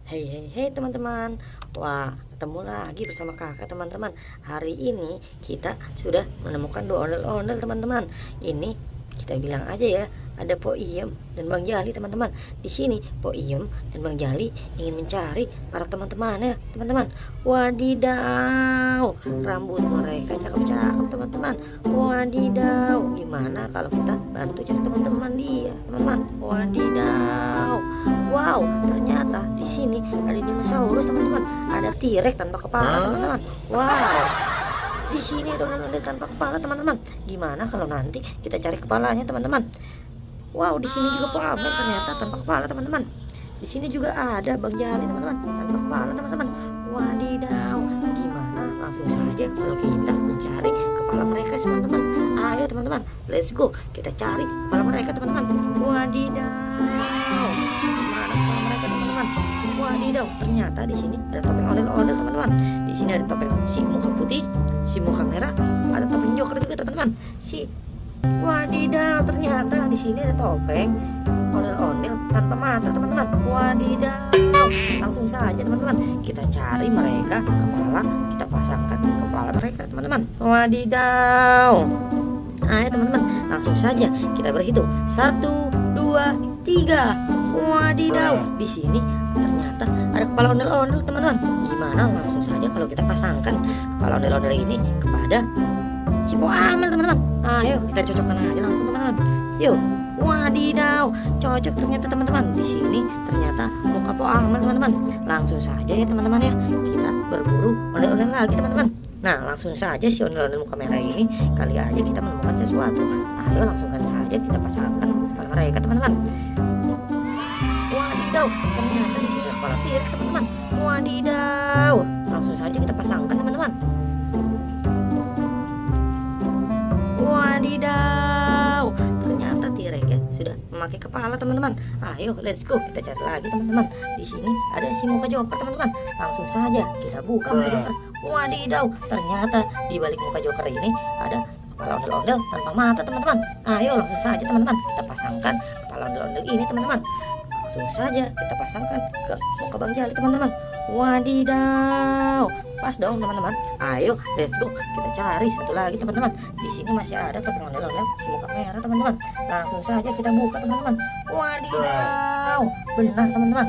Hei teman-teman. Wah, ketemu lagi bersama kakak teman-teman. Hari ini kita sudah menemukan dua ondel-ondel teman-teman. Ini kita bilang aja ya, ada Po Iem dan Bang Jali teman-teman. Di sini Po Iem dan Bang Jali ingin mencari para teman-teman ya teman-teman. Wadidaw, rambut mereka cakep-cakep teman-teman. Wadidaw, gimana kalau kita bantu cari teman-teman dia teman-teman. Wadidaw. Wow, ternyata di sini ada dinosaurus teman-teman, ada T-Rex tanpa kepala teman-teman. Wow, di sini ada ondel-ondel tanpa kepala teman-teman. Gimana kalau nanti kita cari kepalanya teman-teman? Wow, di sini juga Po Amir ternyata tanpa kepala teman-teman. Di sini juga ada Bang Jali teman-teman, tanpa kepala teman-teman. Wadidaw, gimana langsung saja kalau kita mencari kepala mereka teman-teman. Ayo teman-teman, let's go, kita cari kepala mereka teman-teman. Wadidaw, mana kepala mereka teman-teman? Wadidaw, ternyata di sini ada topeng ondel-ondel teman-teman. Di sini ada topeng si muka putih, si muka merah, ada topeng Joker juga teman-teman. Wadidaw, ternyata di sini ada topeng ondel-ondel tanpa mata teman-teman. Wadidaw, langsung saja teman-teman kita cari mereka kepala, kita pasangkan kepala mereka teman-teman. Wadidaw. Ayo teman-teman, langsung saja kita berhitung 1, 2, 3. Wadidaw, di sini ternyata ada kepala ondel-ondel teman-teman. Gimana langsung saja kalau kita pasangkan kepala ondel-ondel ini kepada si Po Amir teman-teman. Ayo kita cocokkan aja langsung teman-teman. Yuk. Wadidaw, cocok ternyata teman-teman. Di sini ternyata muka Po Amir teman-teman. Langsung saja ya teman-teman ya, kita berburu ondel-ondel lagi teman-teman. Nah, langsung saja si ondel-ondel muka merah ini kali aja kita menemukan sesuatu. Ayo langsungkan saja kita pasangkan kepala mereka teman-teman. Wadidaw, ternyata di sini ada kepala T-Rex teman-teman. Wadidaw, langsung saja kita pasangkan teman-teman. Wadidaw, ternyata T-Rex ya sudah memakai kepala teman-teman. Ayo let's go, kita cari lagi teman-teman. Di sini ada si muka Joker teman-teman. Langsung saja kita buka muka Joker. Wadidaw, ternyata di balik muka Joker ini ada kepala ondel-ondel tanpa mata teman-teman. Ayo langsung saja teman-teman kita pasangkan kepala ondel-ondel ini teman-teman. Langsung saja kita pasangkan ke muka Bang Jali teman-teman. Wadidaw, pas dong teman-teman. Ayo let's go, kita cari satu lagi teman-teman. Di sini masih ada topeng ondel-ondel si muka merah teman-teman. Langsung saja kita buka teman-teman. Wadidaw, benar teman-teman.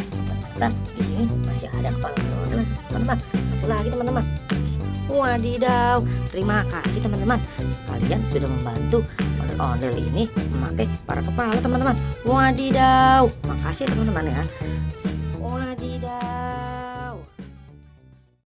Ternyata di sini masih ada kepala ondel-ondel teman-teman. Satu lagi teman-teman. Wadidaw, terima kasih teman-teman. Kalian sudah membantu ondel-ondel ini memakai para kepala teman-teman. Wadidaw, makasih teman-teman ya.